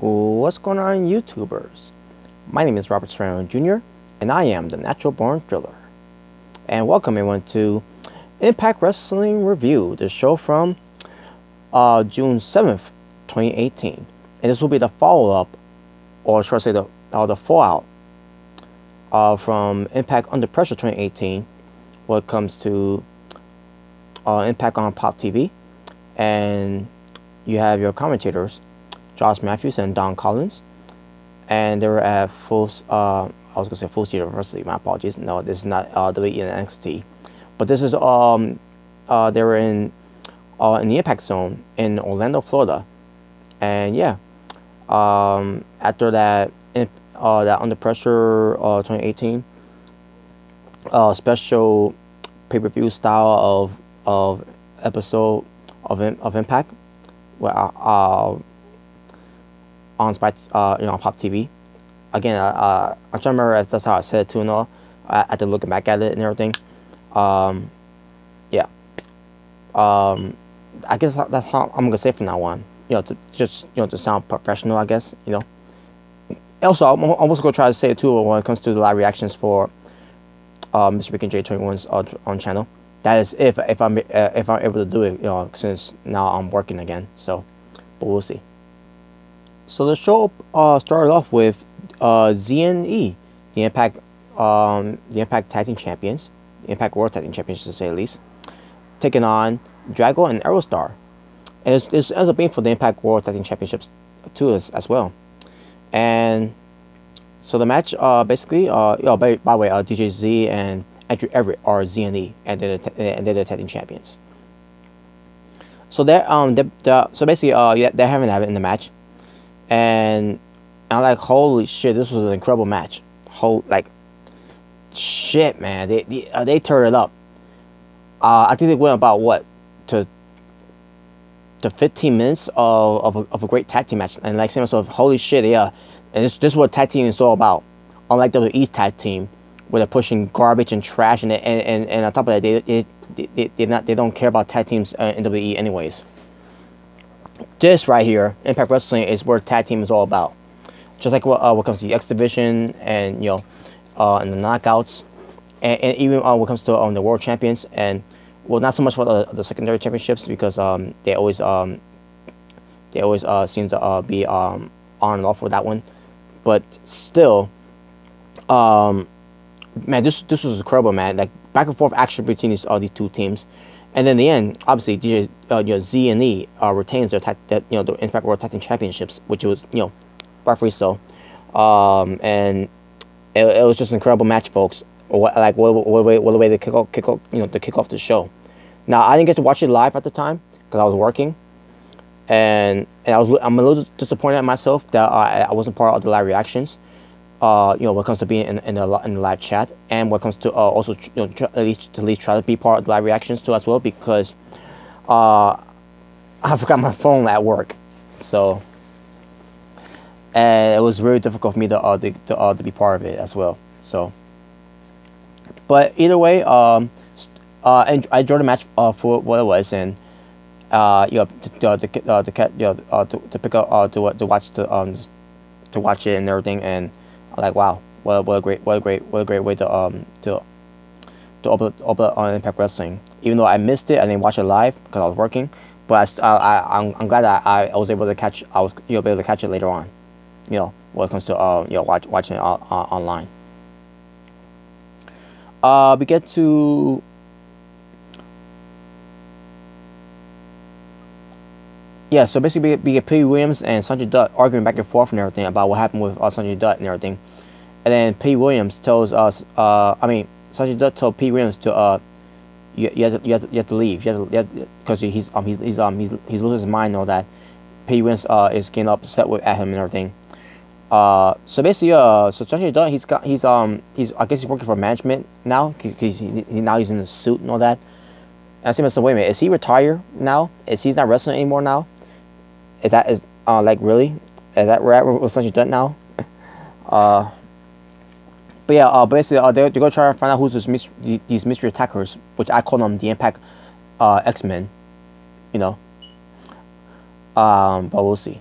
What's going on, YouTubers? My name is Robert Serrano Jr., and I am the Natural Born Driller. And welcome everyone to Impact Wrestling Review, the show from June 7th, 2018. And this will be the follow-up, or should I say the fallout from Impact Under Pressure 2018 when it comes to Impact on Pop TV. And you have your commentators, Josh Matthews and Don Collins, and they were at Full Sail University. My apologies. No, this is not WWE and NXT, but this is they were in the Impact Zone in Orlando, Florida, and yeah, after that Under Pressure 2018 special pay-per-view style of episode of Impact, well, on Spike, on Pop TV. Again, I'm trying to remember if that's how I said it too and all. I had to look back at it and everything. Yeah. I guess that's how I'm gonna say from now on. To sound professional, I guess. Also, I'm also gonna try to say it too when it comes to the live reactions for Mr. Rick and J21's on channel. That is if I'm able to do it. Since now I'm working again. So, but we'll see. So the show started off with Z&E, the Impact Tag Team Champions, the Impact World Tag Team Champions to say the least, taking on Drago and Aerostar, and it ends up being for the Impact World Tag Team Championships too as well. And so the match basically, by the way, DJ Z and Andrew Everett are Z&E, and they're the Tag Team Champions. So they're they're having that in the match. And I'm like, holy shit, this was an incredible match. Shit, man, they turned it up. I think they went about what to 15 minutes of a great tag team match, and like saying myself, holy shit, yeah. And this is what tag team is all about. Unlike WWE's tag team, where they're pushing garbage and trash, and on top of that, they don't care about tag teams in WWE anyways. This right here, Impact Wrestling, is where tag team is all about. Just like what comes to the X Division and and the Knockouts, and even when it comes to the World Champions, and well, not so much for the secondary championships, because they always seem to be on and off with that one, but still, man, this was incredible, man. Like back and forth action between these two teams. And then in the end, obviously, Z&E retains the Impact World Tag Team Championships, which was rightfully so. And it was just an incredible match, folks. What a way to kick off the show. Now I didn't get to watch it live at the time because I was working, and I'm a little disappointed at myself that I wasn't part of the live reactions. When it comes to being in the live chat, and when it comes to also at least try to be part of the live reactions too as well, because I forgot my phone at work, so and it was very difficult for me to be part of it as well. So, but either way, and I enjoyed the match for what it was, and to watch it and everything, and like, wow, what a great way to open on Impact Wrestling. Even though I missed it, I didn't watch it live because I was working, but I'm glad that I was able to catch it later on. When it comes to watching it online. We get to so basically we get Pete Williams and Sanjay Dutt arguing back and forth and everything about what happened with Sanjay Dutt and everything. And then Pete Williams tells us, Sanjay Dutt told Pete Williams to, you have to leave, because he's losing his mind and all that. Pete Williams is getting upset at him and everything. So basically, so Sanjay Dutt, he's I guess he's working for management now, because now he's in the suit and all that. And I say to myself, wait a minute, is he retired now? He's not wrestling anymore now? Like, really? Is that right with Sanjay Dutt now? But yeah, basically, they're gonna try to find out who's these mystery attackers, which I call them the Impact X-Men. But we'll see.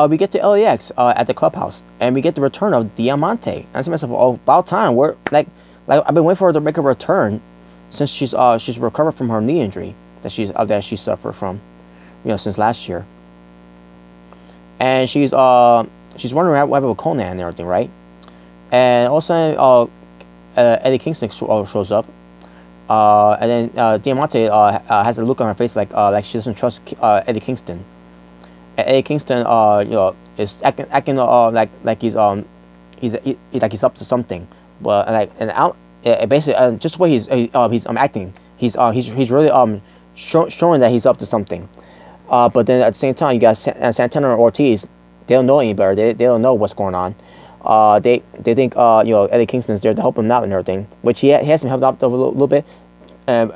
we get to LAX at the clubhouse, and we get the return of Diamante. And I said to myself, oh, about time. We're like I've been waiting for her to make a return since she's recovered from her knee injury that she suffered from, since last year. And she's wondering what happened with Conan and everything, right? And all of a sudden, Eddie Kingston shows up, and then Diamante has a look on her face like she doesn't trust Eddie Kingston. And Eddie Kingston, is acting like he's up to something, but basically just the way he's acting, he's really showing that he's up to something. But then at the same time, you got Santana and Ortiz. They don't know any better. They don't know what's going on. They think Eddie Kingston's there to help him out and everything, which he has been helped out a little bit, and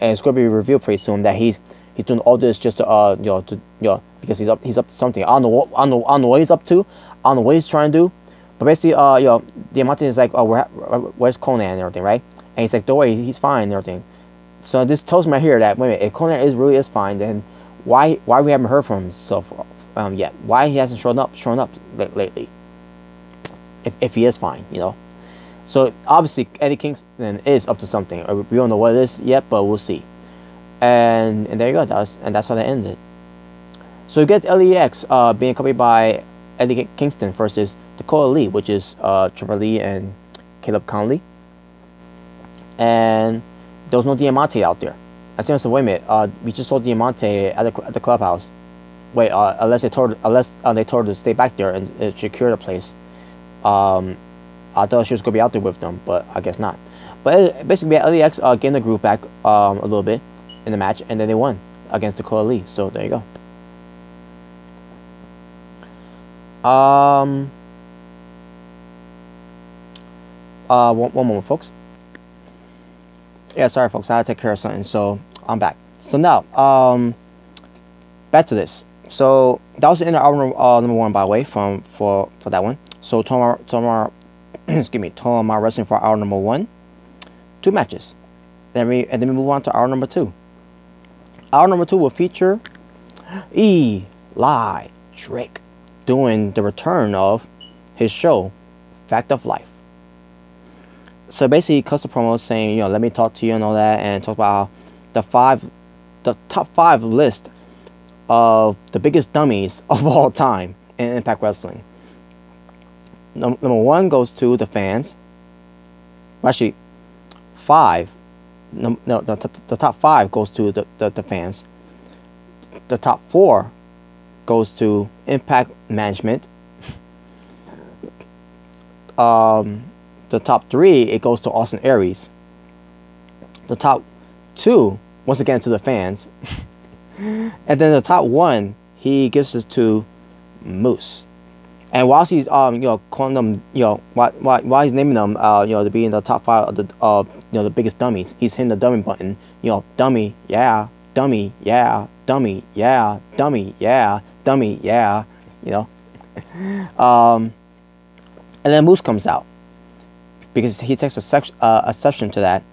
it's going to be revealed pretty soon that he's doing all this just to because he's up to something. I don't know what he's up to. I don't know what he's trying to do. But basically, Diamante is like, oh, where's Conan and everything, right? And he's like, don't worry, he's fine and everything. So this tells me right here that, wait a minute, if Conan really is fine, then why we haven't heard from him so far yet? Why he hasn't shown up lately? If he is fine, So obviously Eddie Kingston is up to something. We don't know what it is yet, but we'll see. And there you go. That's how that ended. So you get LAX being accompanied by Eddie Kingston versus Dakota Lee, which is Trevor Lee and Caleb Conley. And there was no Diamante out there. I said, wait a minute, we just saw Diamante at the clubhouse. Wait, unless they told her to stay back there and secure the place. I thought she was gonna be out there with them, but I guess not. But basically, LAX gained the group back a little bit in the match, and then they won against Dakota Lee. So there you go. One moment, folks. Yeah, sorry, folks. I had to take care of something, so I'm back. So now, back to this. So that was the end of hour number 1, by the way, for that one. So tomorrow, excuse me, tomorrow wrestling for hour number 1, 2 matches. And then we move on to hour number 2. Hour number 2 will feature Eli Drake doing the return of his show, Fact of Life. So basically, he cuts the promo saying, let me talk to you and all that, and talk about the top 5 list of the biggest dummies of all time in Impact Wrestling. Number 1 goes to the fans. Actually, 5. No, the top 5 goes to the fans. The top 4 goes to Impact Management. The top 3, it goes to Austin Aries. The top 2, once again, to the fans. And then the top 1, he gives it to Moose. And whilst he's calling them, while he's naming them to be in the top 5 of the biggest dummies, he's hitting the dummy button. Dummy, yeah, dummy, yeah, dummy, yeah, dummy, yeah, dummy, yeah, and then Moose comes out because he takes exception to that,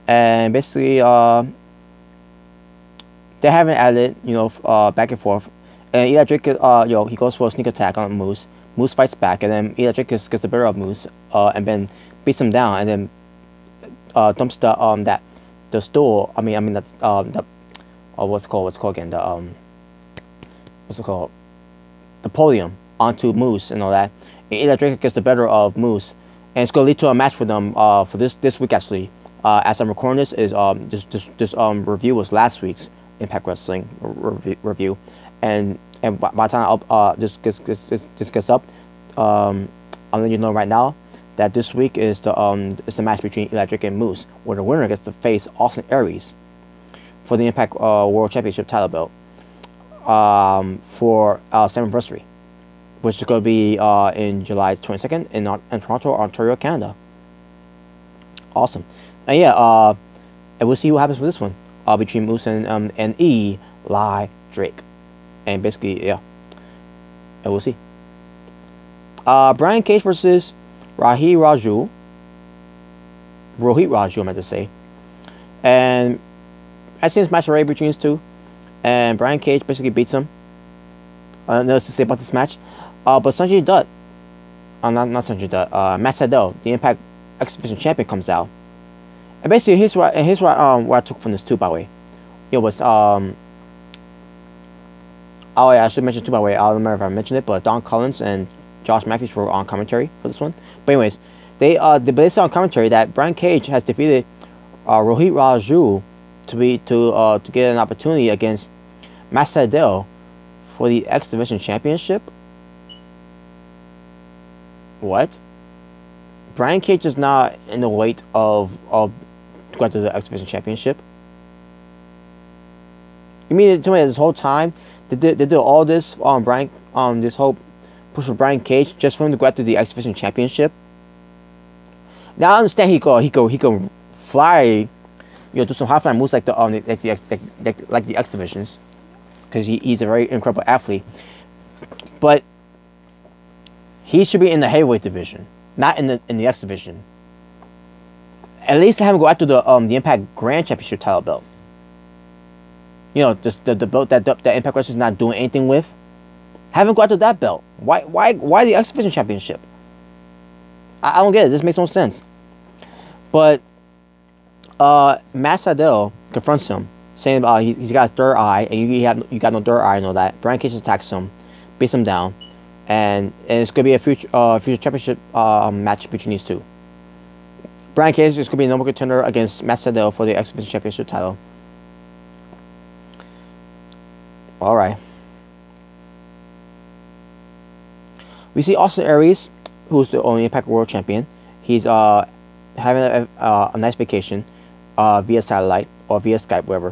and basically they haven't added back and forth. And Eli Drake, he goes for a sneak attack on Moose. Moose fights back, and then Eli Drake gets the better of Moose, and then beats him down, and then dumps the stool. I mean that's what's it called again? The podium onto Moose and all that. And Eli Drake gets the better of Moose, and it's gonna lead to a match for them for this week actually. As I'm recording this, this review was last week's Impact Wrestling review. And by the time this gets up, I'll let you know right now that this week is the match between Eli Drake and Moose, where the winner gets to face Austin Aries for the Impact World Championship title belt for 7th anniversary, which is going to be in July 22nd in Toronto, Ontario, Canada. Awesome. And yeah, and we'll see what happens with this one between Moose and Eli Drake. And basically, yeah, and we'll see. Brian Cage versus Rohit Raju, I meant to say. And I've seen this match already between these two, and Brian Cage basically beats him. nothing else to say about this match. But Sanjay Dutt, not Sanjay Dutt, Matt Sydal, the Impact X Division champion, comes out. And basically, here's what I took from this too. By the way, it was oh yeah, I should mention too. By the way, I don't remember if I mentioned it, but Don Collins and Josh Matthews were on commentary for this one. But anyways, they said on commentary that Brian Cage has defeated Rohit Raju to get an opportunity against Matt Sydal for the X Division Championship. What? Brian Cage is not in the weight of go to the X Division Championship. You mean to me this whole time they did all this this whole push for Brian Cage just for him to go after the X Division Championship? Now I understand he can fly, do some high flying moves like the X Divisions, because he's a very incredible athlete. But he should be in the heavyweight division, not in the X Division. At least have him go after the Impact Grand Championship title belt. Just the belt that Impact Wrestling is not doing anything with. Have him go after that belt. Why the X Division Championship? I don't get it. This makes no sense. But Matt Sydal confronts him, saying he's got a third eye, and you got no third eye. I know that. Brian Cage attacks him, beats him down, and it's gonna be a future championship match between these two. Brian Cage is gonna be a number contender against Matt Sydal for the X Division Championship title. All right. We see Austin Aries, who's the only Impact World Champion. He's having a nice vacation via satellite or via Skype, whatever.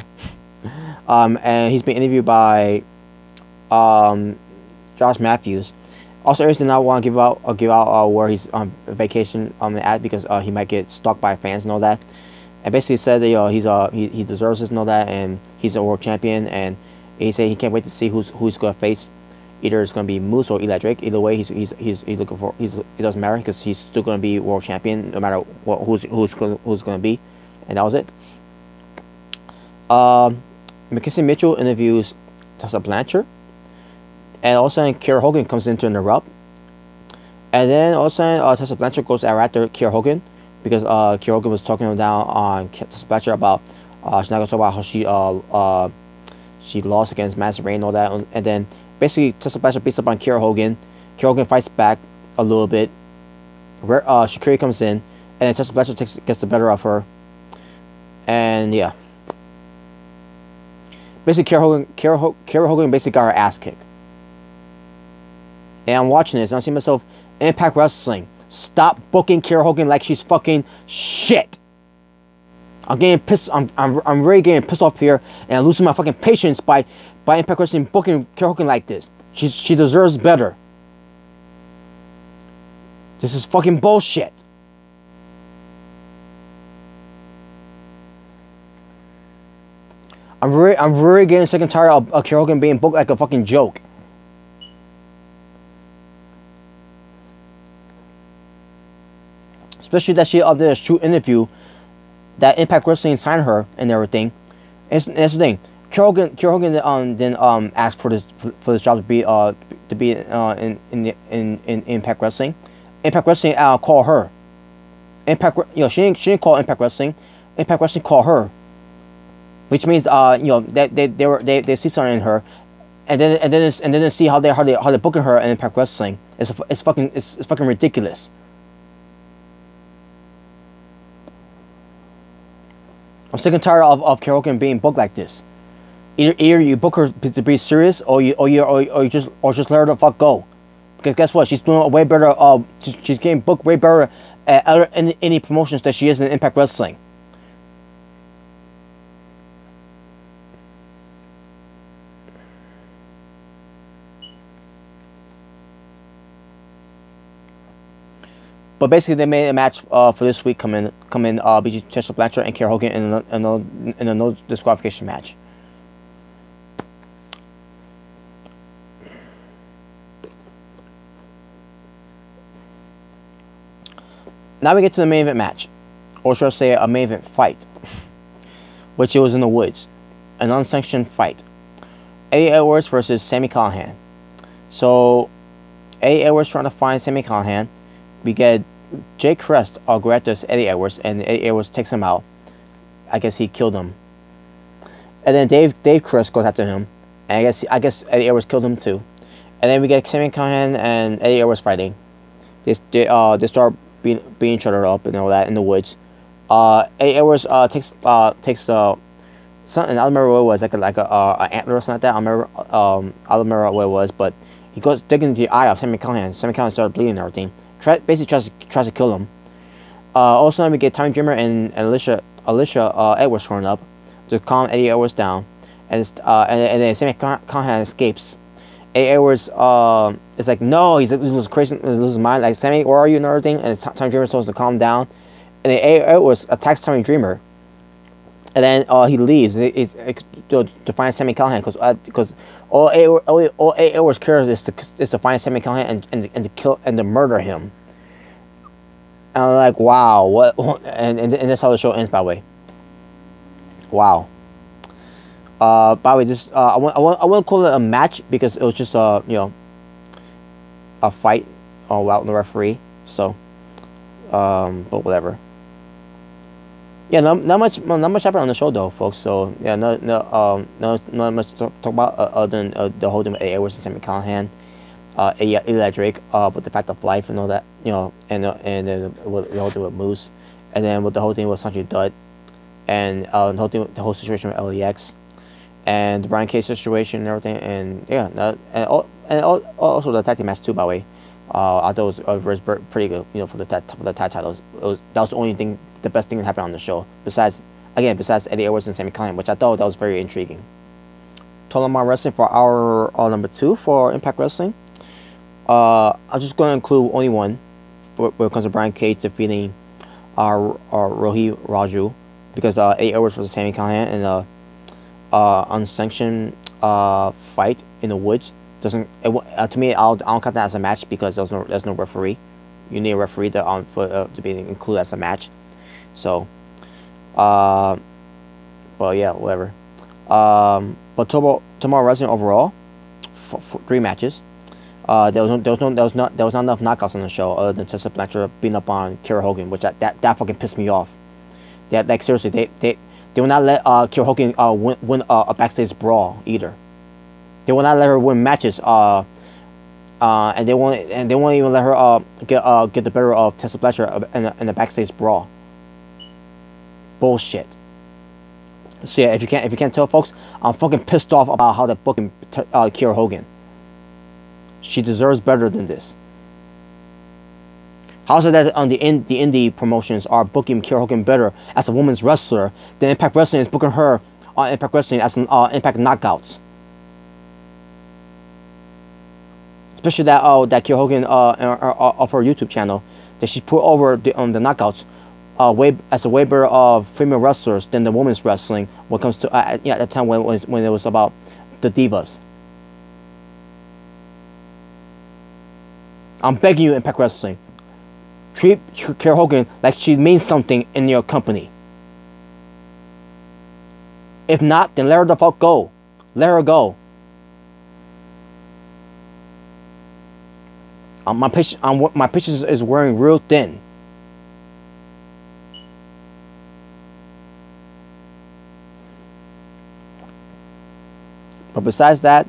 And he's been interviewed by Josh Matthews. Austin Aries did not want to give out where he's on vacation at, because he might get stalked by fans and all that. And basically said that he deserves this and all that, and he's a world champion, and he said he can't wait to see who's going to face. Either it's going to be Moose or Eli Drake. Either way, he doesn't matter, because he's still going to be world champion no matter who's going to be, and that was it. McKinsey Mitchell interviews Tessa Blanchard, and all of a sudden Kiera Hogan comes in to interrupt, and then all of a sudden Tessa Blanchard goes after Kiera Hogan, because Kiera Hogan was talking down on Tessa Blanchard about she's not going to talk about how she lost against Madison Rayne and all that, and then basically Tessa Blanchard beats up on Kiera Hogan. Kiera Hogan fights back a little bit. Shakira comes in, and then Tessa Blanchard gets the better of her, and yeah. Basically, Kiera Hogan basically got her ass kicked. And I'm watching this, and I see myself, Impact Wrestling, stop booking Kiera Hogan like she's fucking shit. I'm getting pissed. I'm really getting pissed off here, and I'm losing my fucking patience by Impact Wrestling booking Kiera Hogan like this. She deserves better. This is fucking bullshit. I'm really getting sick and tired of Kiera Hogan being booked like a fucking joke. Especially that she did a true interview that Impact Wrestling signed her and everything. And that's the thing. Kiera Hogan didn't ask for this job to be in Impact Wrestling. Impact Wrestling called her. She didn't call Impact Wrestling. Impact Wrestling called her. Which means they see something in her, and then see how they're booking her in Impact Wrestling. It's fucking ridiculous. I'm sick and tired of Kiera Hogan being booked like this. Either you book her to be serious, or you just let her the fuck go. Because guess what? She's doing way better. She's getting booked way better at any promotions that she is in Impact Wrestling. But basically, they made a match for this week come in between Tessa Blanchard and Kiera Hogan in a no disqualification match. Now we get to the main event match, or should I say a main event fight, which it was in the woods, an unsanctioned fight. Eddie Edwards versus Sami Callihan. So Eddie Edwards trying to find Sami Callihan. We get Jay Crest go after Eddie Edwards, and Eddie Edwards takes him out. I guess he killed him. And then Dave Crest goes after him, and I guess Eddie Edwards killed him too. And then we get Sami Callihan and Eddie Edwards fighting. They start beating each other up and all that in the woods. Eddie Edwards takes something, I don't remember what it was, like a antler or something like that. I don't remember what it was, but he goes digging into the eye of Sami Callihan. Sami Callihan started bleeding and everything. Basically tries to kill him. Also, then we get Tommy Dreamer and Alicia Edwards showing up to calm Eddie Edwards down, and then Sami Callihan escapes. Eddie Edwards is like, no, he's losing crazy, he's losing his mind. Like, Sammy, where are you and everything? And Tommy Dreamer supposed to calm down, and then Eddie Edwards attacks Tommy Dreamer. And then he leaves to find Sami Callihan because all Eddie Edwards cares is to find Sami Callihan and to kill and to murder him. And I'm like, wow, what? And that's how the show ends, by the way. Wow. By the way, this I wouldn't call it a match because it was just a fight without the referee. So, but whatever. Yeah, not much happened on the show though, folks. So yeah, not much to talk about other than the whole thing with Eddie Edwards and Sami Callihan, Eli Drake, with the fact of life and all that, and then with the whole thing with Moose, and then with the whole thing with Sanjay Dutt, and the whole situation with LEX, and the Brian Cage situation and everything, and yeah, and also the tag team match too, by the way. I thought it was pretty good, for the tag titles. That was the only thing, the best thing that happened on the show. Besides Eddie Edwards and Sami Callihan, which I thought that was very intriguing. Total Amount Wrestling for our number 2 for Impact Wrestling. I'm just going to include only one when it comes to Brian Cage defeating Rohit Raju, because Eddie Edwards versus Sami Callihan in a unsanctioned fight in the woods. To me, I don't count that as a match because there's no referee. You need a referee to be included as a match. So, well, yeah, whatever. But Tomorrow Wrestling overall, for 3 matches. There was not enough knockouts on the show other than Tessa Blanchard beating up on Kiera Hogan, which that fucking pissed me off. Like seriously, they will not let Kiera Hogan win a backstage brawl either. They will not let her win matches. And they won't even let her get the better of Tessa Blanchard in a backstage brawl. Bullshit. So yeah, if you can't tell, folks, I'm fucking pissed off about how they're booking Kiera Hogan. She deserves better than this. How is it that on the indie promotions are booking Kiera Hogan better as a women's wrestler than Impact Wrestling is booking her on Impact Wrestling as an Impact Knockouts? Especially that Kiera Hogan of her YouTube channel that she put over the Knockouts as a way better of female wrestlers than the women's wrestling when it comes to at that time when it was about the divas. I'm begging you, Impact Wrestling, treat Kiera Hogan like she means something in your company. If not, then let her the fuck go. Let her go. My pictures is wearing real thin. But besides that,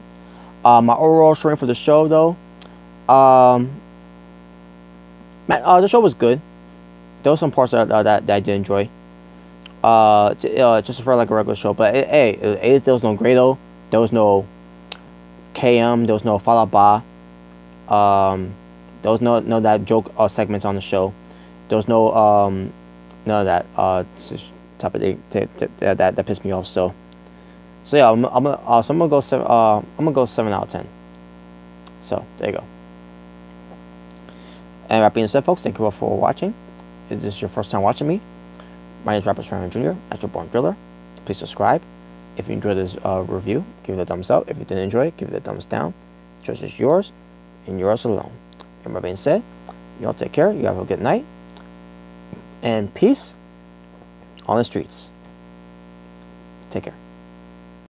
my overall showing for the show though, the show was good. There was some parts that I did enjoy. Just for like a regular show, but there was no Grado, there was no KM, there was no Falaba, there was no that joke segments on the show. There was no none of that type of thing that pissed me off. So yeah, I'm gonna go 7. I'm gonna go 7 out of 10. So there you go. And that being said, folks, thank you all for watching. If this is your first time watching me, my name is Rapper Sparrow Jr., Natural Born Driller. Please subscribe. If you enjoyed this review, give it a thumbs up. If you didn't enjoy it, give it a thumbs down. The choice is yours, and yours alone. And that being said, you all take care. You have a good night, and peace on the streets. Take care.